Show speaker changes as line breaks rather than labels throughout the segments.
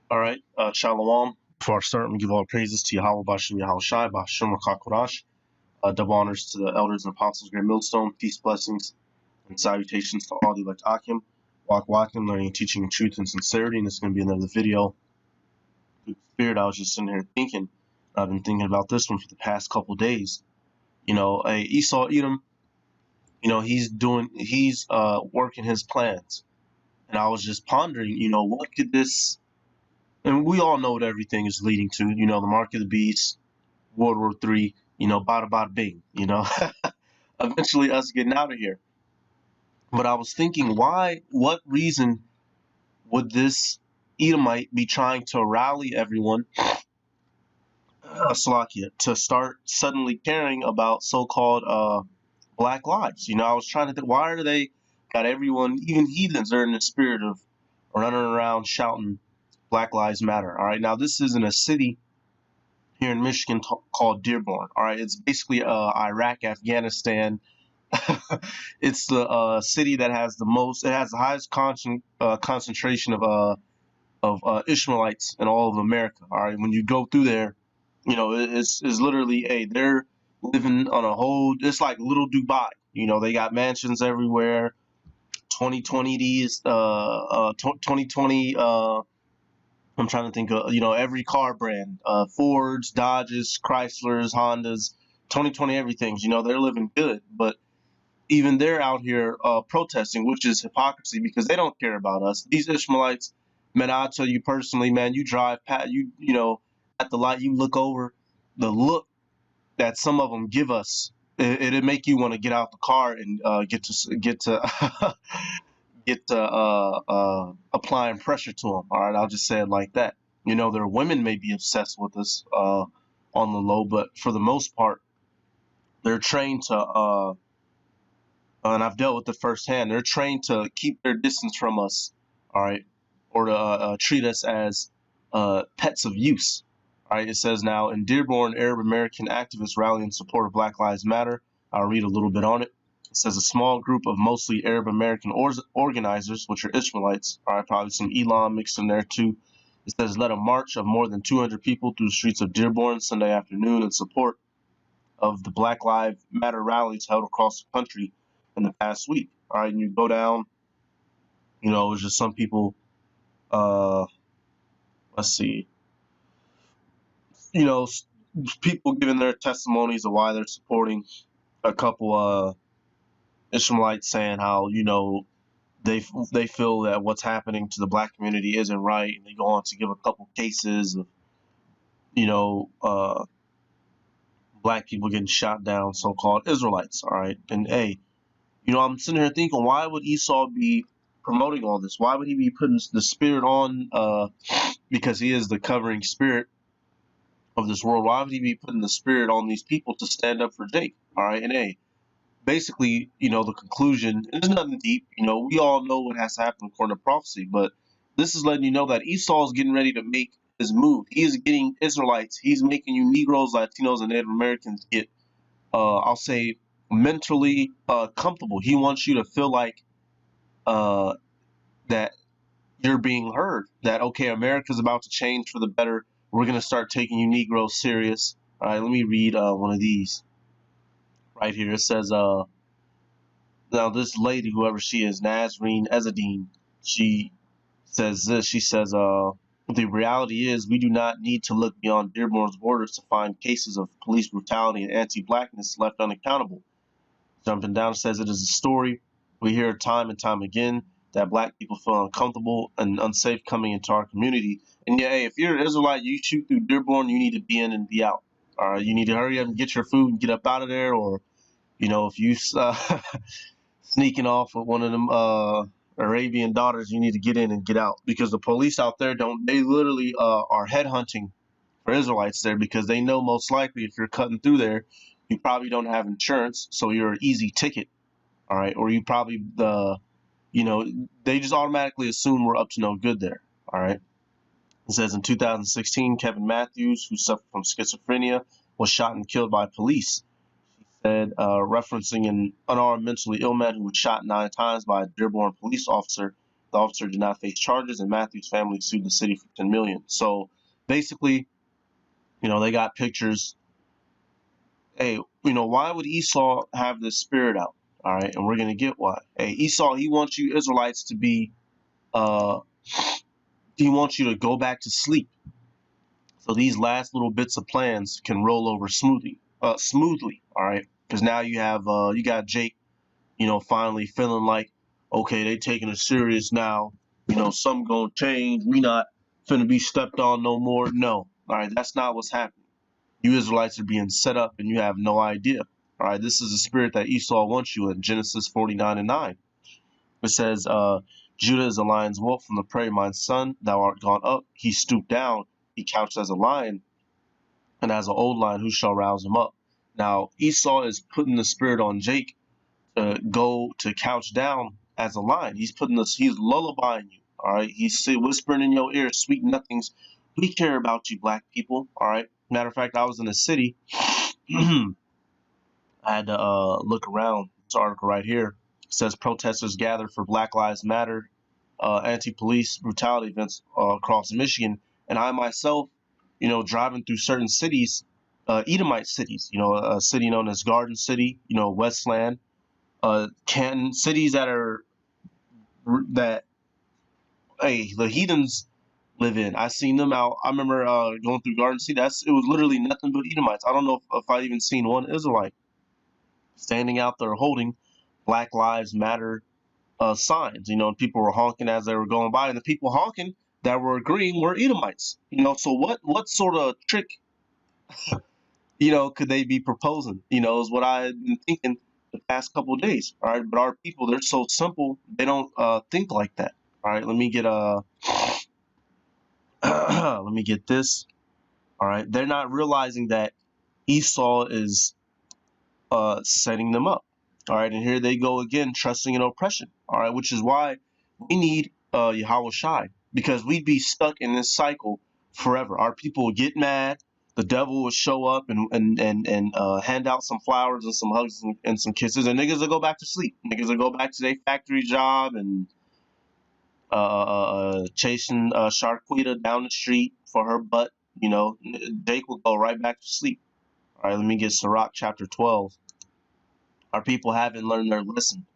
All right, Shalom. Before I start, let me give all praises to Yahweh Bashem Yahweh Shai Bashem Rakakodash. Double honors to the elders and apostles, Great Millstone. Peace, blessings, and salutations to all the elect Akim. Walking, learning, teaching in truth and sincerity. And this is going to be another video. Through the Spirit, I was just sitting here thinking. I've been thinking about this one for the past couple days. Esau Edom. He's working his plans, and I was just pondering. What could this? And we all know what everything is leading to. The mark of the beast, World War III. Bada bada bing. Eventually us getting out of here. But I was thinking, what reason would this Edomite be trying to rally everyone, Slovakia, to start suddenly caring about so-called Black lives? I was trying to think, why are they got everyone, even heathens, are in the spirit of running around shouting Black Lives Matter. All right, now this is in a city here in Michigan called Dearborn. All right, it's basically Iraq, Afghanistan. It's the city that has it has the highest concentration of Ishmaelites in all of America. All right, when you go through there, it's literally they're living on it's like little Dubai. They got mansions everywhere. 2020 I'm trying to think of, every car brand, Fords, Dodges, Chryslers, Hondas, 2020 everything. They're living good, but even they're out here protesting, which is hypocrisy because they don't care about us. These Ishmaelites, man, I'll tell you personally, man, you drive past, at the light, you look over, the look that some of them give us, it'd make you want to get out the car and get to applying pressure to them. All right, I'll just say it like that. Their women may be obsessed with us on the low, but for the most part, they're trained to, and I've dealt with it firsthand, they're trained to keep their distance from us, all right, or to treat us as pets of use. All right, it says now, in Dearborn, Arab American activists rally in support of Black Lives Matter. I'll read a little bit on it. It says a small group of mostly Arab American organizers, which are Ishmaelites, all right, probably some Elam mixed in there too. It says led a march of more than 200 people through the streets of Dearborn Sunday afternoon in support of the Black Lives Matter rallies held across the country in the past week. All right, and you go down, it was just some people, let's see, people giving their testimonies of why they're supporting a couple Ishmaelites, saying how they feel that what's happening to the black community isn't right, and they go on to give a couple cases of black people getting shot down, so-called Israelites. All right, and I'm sitting here thinking, why would Esau be promoting all this? Why would he be putting the spirit on? Because he is the covering spirit of this world. Why would he be putting the spirit on these people to stand up for Jake? All right, and basically, the conclusion, and there's nothing deep. We all know what has to happen according to prophecy, but this is letting you know that Esau is getting ready to make his move. He is getting Israelites. He's making you Negroes, Latinos, and Native Americans get, I'll say, mentally comfortable. He wants you to feel like that you're being heard, that, okay, America's about to change for the better. We're going to start taking you Negroes serious. All right, let me read one of these right here. It says, now this lady, whoever she is, Nazreen Ezzedine, she says this. She says, the reality is we do not need to look beyond Dearborn's borders to find cases of police brutality and anti-blackness left unaccountable. Jumping down, says it is a story we hear time and time again that black people feel uncomfortable and unsafe coming into our community. And yeah, hey, if you're an Israelite, you shoot through Dearborn, you need to be in and be out. All right, you need to hurry up and get your food and get up out of there, or if you sneaking off with one of them Arabian daughters, you need to get in and get out, because the police out there they literally are headhunting for Israelites there, because they know most likely if you're cutting through there, you probably don't have insurance, so you're an easy ticket. All right, or you probably they just automatically assume we're up to no good there. All right. It says in 2016, Kevin Matthews, who suffered from schizophrenia, was shot and killed by police. She said, referencing an unarmed mentally ill man who was shot 9 times by a Dearborn police officer, The officer did not face charges, and Matthew's family sued the city for $10 million. So basically, they got pictures. Hey, why would Esau have this spirit out? All right, and we're gonna get why. Hey, Esau, he wants you Israelites to be, he wants you to go back to sleep, so these last little bits of plans can roll over smoothly. All right, because now you got Jake, finally feeling like, okay, they taking it serious now. Something gonna change. We not finna be stepped on no more. No, all right, that's not what's happening. You Israelites are being set up, and you have no idea. All right, this is the spirit that Esau wants you in Genesis 49:9. It says, Judah is a lion's wolf from the prey, my son. Thou art gone up. He stooped down. He couched as a lion, and as an old lion, who shall rouse him up? Now Esau is putting the spirit on Jake to go to couch down as a lion. He's lullabying you. All right, he's whispering in your ear, sweet nothings. We care about you, black people. All right. Matter of fact, I was in a city. I had to look around. This article right here says protesters gather for Black Lives Matter anti-police brutality events across Michigan. And I myself, driving through certain cities, Edomite cities, a city known as Garden City, Westland, Canton, cities that hey, the heathens live in. I seen them out. I remember going through Garden City. It was literally nothing but Edomites. I don't know if I even seen one Israelite standing out there holding Black Lives Matter signs. And people were honking as they were going by, and the people honking that were agreeing were Edomites. So what sort of trick, could they be proposing? Is what I've been thinking the past couple of days. All right, but our people, they're so simple, they don't think like that. All right, let me get let me get this. All right, they're not realizing that Esau is setting them up. All right, and here they go again, trusting in oppression. All right, which is why we need Yahweh Shai, because we'd be stuck in this cycle forever. Our people would get mad, the devil would show up and hand out some flowers and some hugs and some kisses, and niggas will go back to sleep. Niggas will go back to their factory job and chasing Sharquita down the street for her butt. Jake will go right back to sleep. All right, let me get Sirach chapter 12. Our people haven't learned their lesson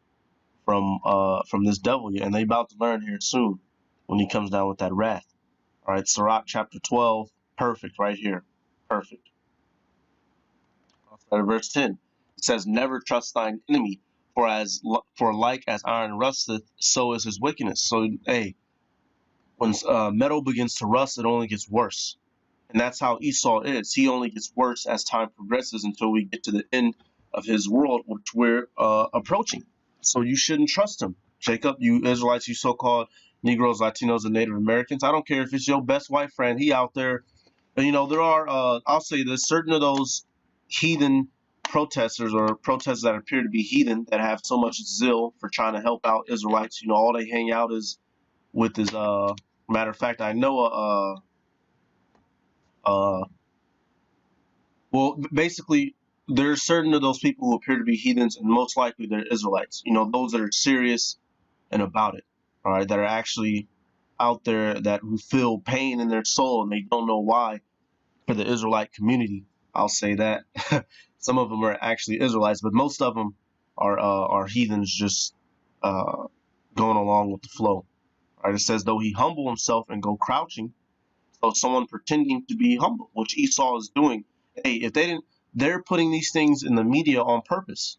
from this devil yet, and they about to learn here soon when he comes down with that wrath. All right, Sirach chapter 12, perfect right here, perfect. Verse 10, it says, "Never trust thine enemy, for like as iron rusteth, so is his wickedness." So, hey, when metal begins to rust, it only gets worse. And that's how Esau is. He only gets worse as time progresses until we get to the end of his world, which we're approaching. So you shouldn't trust him. Jacob, you Israelites, you so-called Negroes, Latinos, and Native Americans. I don't care if it's your best white friend. He out there. And, there are, I'll say this, certain of those heathen protesters or protesters that appear to be heathen that have so much zeal for trying to help out Israelites. All they hang out is with is, matter of fact, I know well, basically, there are certain of those people who appear to be heathens, and most likely they're Israelites. Those that are serious and about it, all right, that are actually out there who feel pain in their soul and they don't know why. For the Israelite community, I'll say that some of them are actually Israelites, but most of them are heathens, just going along with the flow. All right, it says, "Though he humble himself and go crouching," so someone pretending to be humble, which Esau is doing. Hey, if they didn't, they're putting these things in the media on purpose.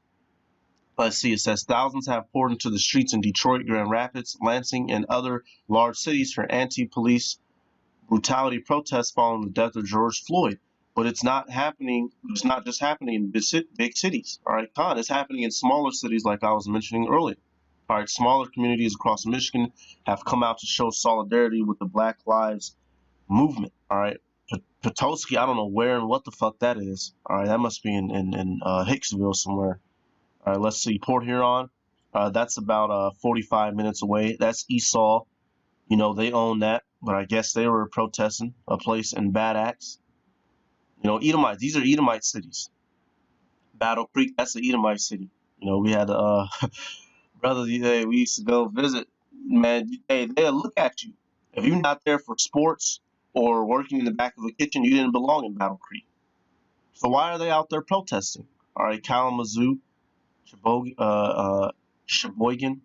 Let's see, it says, "Thousands have poured into the streets in Detroit, Grand Rapids, Lansing, and other large cities for anti-police brutality protests following the death of George Floyd." But it's not happening. It's not just happening in big cities. All right, it's happening in smaller cities, like I was mentioning earlier. All right, smaller communities across Michigan have come out to show solidarity with the Black Lives Movement. All right, Petoskey, I don't know where and what the fuck that is. All right, that must be in Hicksville somewhere. All right, let's see, Port Huron. That's about 45 minutes away. That's Esau. They own that, but I guess they were protesting a place in Bad Axe. Edomites. These are Edomite cities. Battle Creek, that's an Edomite city. We had brothers. We used to go visit. man, hey, they'll look at you. If you're not there for sports or working in the back of a kitchen, you didn't belong in Battle Creek. So why are they out there protesting? All right, Kalamazoo, Sheboygan.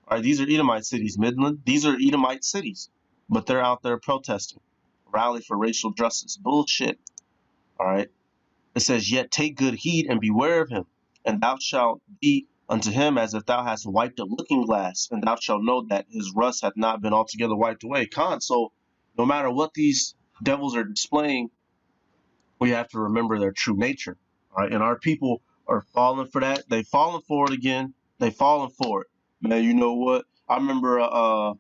All right, these are Edomite cities. Midland, these are Edomite cities, but they're out there protesting. Rally for racial justice. Bullshit. All right. It says, yet take good heed and beware of him, and thou shalt be unto him as if thou hast wiped a looking glass, and thou shalt know that his rust hath not been altogether wiped away. So no matter what these devils are displaying, we have to remember their true nature. All right. And our people are falling for that. They've fallen for it again. They've fallen for it. Man, you know what? I remember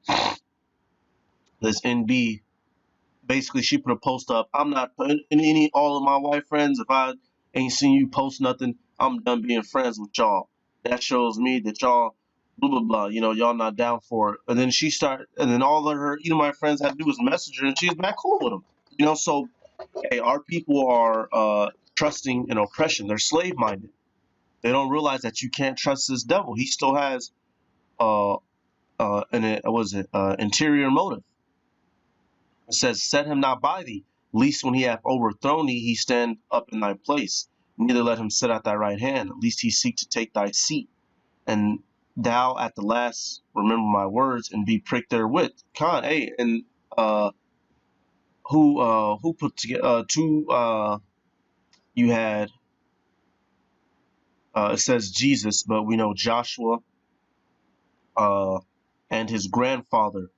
this NB. Basically, she put a post up. I'm not putting all of my white friends. If I ain't seen you post nothing, I'm done being friends with y'all. That shows me that y'all blah blah blah. Y'all not down for it. And then and then all of her, my friends had to do was message her, and she's back cool with them. So hey, our people are trusting in oppression. They're slave minded. They don't realize that you can't trust this devil. He still has interior motive. It says, set him not by thee, lest when he hath overthrown thee, he stand up in thy place. Neither let him sit at thy right hand, lest he seek to take thy seat. And thou at the last remember my words and be pricked therewith. Hey, and who put together you had it says Jesus, but we know Joshua and his grandfather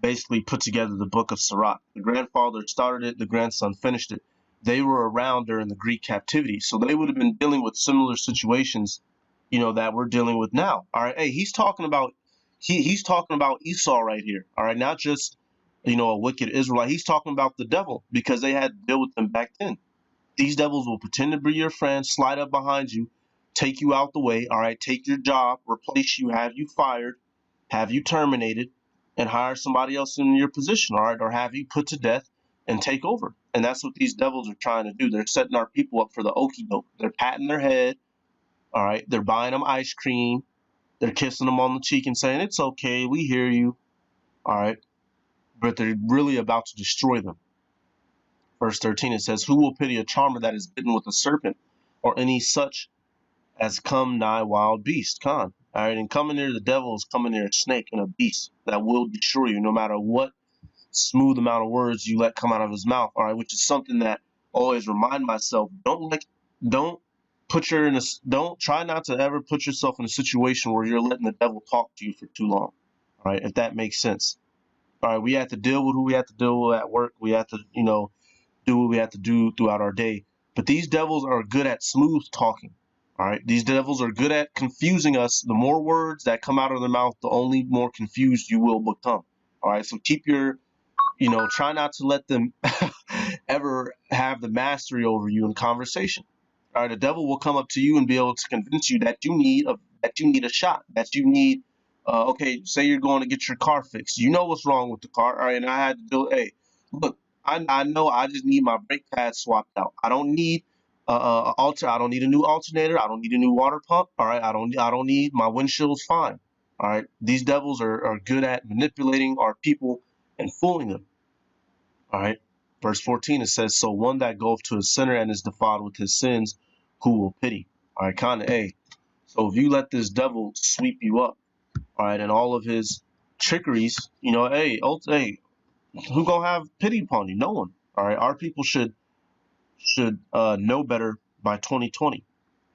basically put together the book of Sirach. The grandfather started it, the grandson finished it. They were around during the Greek captivity, so they would have been dealing with similar situations, that we're dealing with now. All right, hey, he's talking about Esau right here. All right, not just a wicked Israelite. He's talking about the devil because they had to deal with them back then. These devils will pretend to be your friend, slide up behind you, take you out the way. All right, take your job, replace you, have you fired, have you terminated, and hire somebody else in your position, all right, or have you put to death and take over. And that's what these devils are trying to do. They're setting our people up for the okie doke. They're patting their head, all right, they're buying them ice cream, they're kissing them on the cheek and saying, it's okay, we hear you, all right, but they're really about to destroy them. Verse 13, it says, who will pity a charmer that is bitten with a serpent, or any such as come nigh wild beast? All right, and coming near the devil is coming near a snake and a beast that will destroy you no matter what smooth amount of words you let come out of his mouth. All right, which is something that I always remind myself. Don't try not to ever put yourself in a situation where you're letting the devil talk to you for too long. All right, if that makes sense. All right, we have to deal with who we have to deal with at work. We have to, do what we have to do throughout our day. But these devils are good at smooth talking. All right, these devils are good at confusing us. The more words that come out of their mouth, the only more confused you will become. All right, so keep your, try not to let them ever have the mastery over you in conversation. All right, the devil will come up to you and be able to convince you that you need a shot, that you need. Okay, say you're going to get your car fixed. You know what's wrong with the car. All right, and I had to do. Hey, look, I know I just need my brake pads swapped out. I don't need I don't need a new alternator. I don't need a new water pump. All right, I don't need my windshield's fine. All right, these devils are good at manipulating our people and fooling them. All right, verse 14 it says, so one that goeth to a sinner and is defiled with his sins, who will pity? All right, so if you let this devil sweep you up, all right, and all of his trickeries, hey, who gonna have pity upon you? No one. All right, our people should know better by 2020.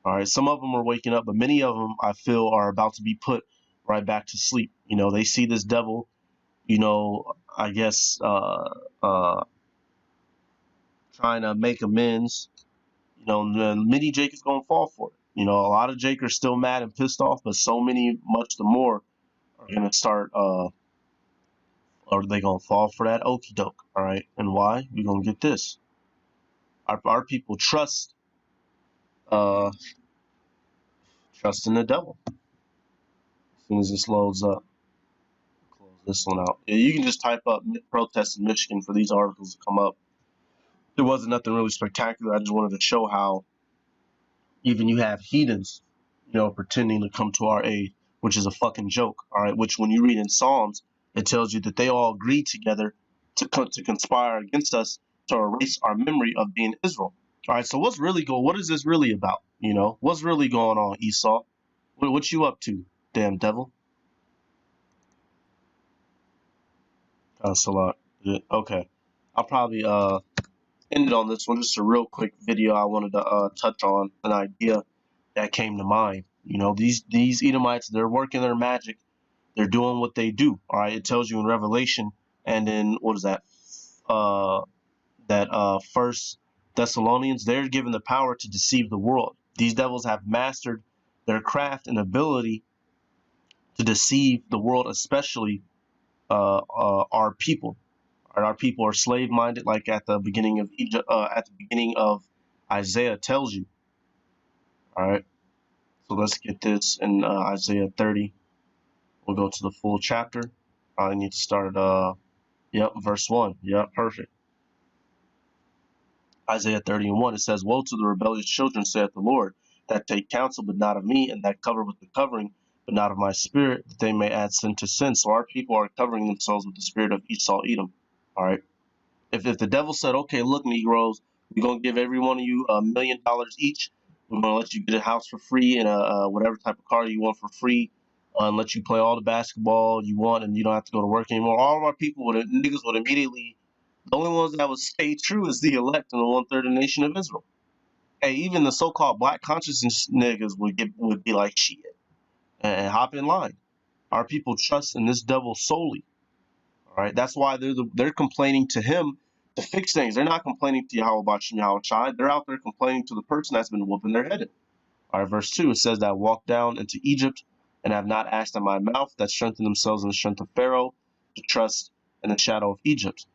All right, some of them are waking up, but many of them I feel are about to be put right back to sleep. They see this devil, I guess trying to make amends. Many Jake is gonna fall for it. A lot of Jake are still mad and pissed off, but so many, much the more, are gonna start. Are they gonna fall for that okie doke? All right, and why? We're gonna get this. Our people trust in the devil. As soon as this loads up, close this one out. Yeah, you can just type up protest in Michigan for these articles to come up. There wasn't nothing really spectacular. I just wanted to show how even you have heathens, pretending to come to our aid. which is a fucking joke. All right, which when you read in Psalms, it tells you that they all agreed together to conspire against us to erase our memory of being Israel. All right, so what's really going? What is this really about? You know, what's really going on, Esau? What you up to, damn devil? Salat. Okay, I'll probably end it on this one. Just a real quick video I wanted to touch on an idea that came to mind. You know, these Edomites, they're working their magic. They're doing what they do. All right, it tells you in Revelation, and in what is that? First Thessalonians, they're given the power to deceive the world. These devils have mastered their craft and ability to deceive the world, especially our people. Our people are slave-minded, like at the beginning of Egypt, at the beginning of Isaiah tells you. All right, so let's get this in Isaiah 30. We'll go to the full chapter. I need to start. Verse 1. Yep, perfect. Isaiah 30:1. It says, "Woe to the rebellious children, saith the Lord, that take counsel, but not of me, and that cover with the covering, but not of my spirit, that they may add sin to sin." So our people are covering themselves with the spirit of Esau, Edom. All right. If the devil said, "Okay, look, Negroes, we're gonna give every one of you $1 million each. We're gonna let you get a house for free and whatever type of car you want for free, and let you play all the basketball you want, and you don't have to go to work anymore," all of our people niggas would immediately. The only ones that would stay true is the elect and the 1/3 of the nation of Israel. Hey, even the so-called black consciousness niggas would be like shit and hop in line. Our people trust in this devil solely. All right, that's why they're complaining to him to fix things. They're not complaining to Yahweh Bashim Yahweh Shai. They're out there complaining to the person that's been whooping their head in. All right, verse 2, it says that walk down into Egypt and have not asked in my mouth, that strengthen themselves in the strength of Pharaoh, to trust in the shadow of Egypt.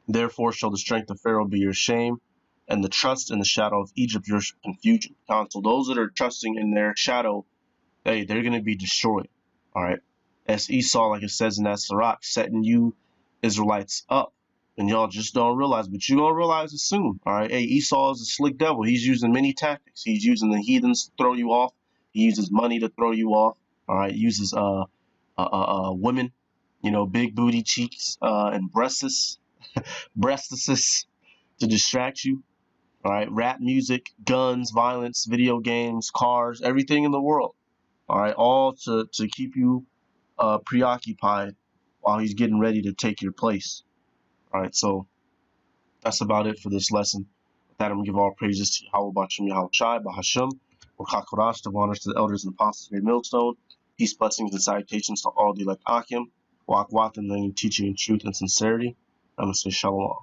Therefore shall the strength of Pharaoh be your shame, and the trust in the shadow of Egypt your confusion. So those that are trusting in their shadow, hey, they're going to be destroyed. All right. As Esau, like it says in that Sirach, setting you Israelites up. And y'all just don't realize, but you're going to realize it soon. All right. Hey, Esau is a slick devil. He's using many tactics. He's using the heathens to throw you off. He uses money to throw you off. All right. He uses women, you know, big booty cheeks and breastises to distract you. All right. Rap music, guns, violence, video games, cars, everything in the world. All right. All to keep you preoccupied while he's getting ready to take your place. All right, so that's about it for this lesson. With that, I'm going to give all praises to Yahweh Bashim Yahweh Shai, Bahasham, or Kakorash, to honors to the elders and apostles of Millstone. Peace, blessings, and salutations to all the elect Akim, Wak Wat, and learning, teaching in truth and sincerity. I'm going to say Shalom.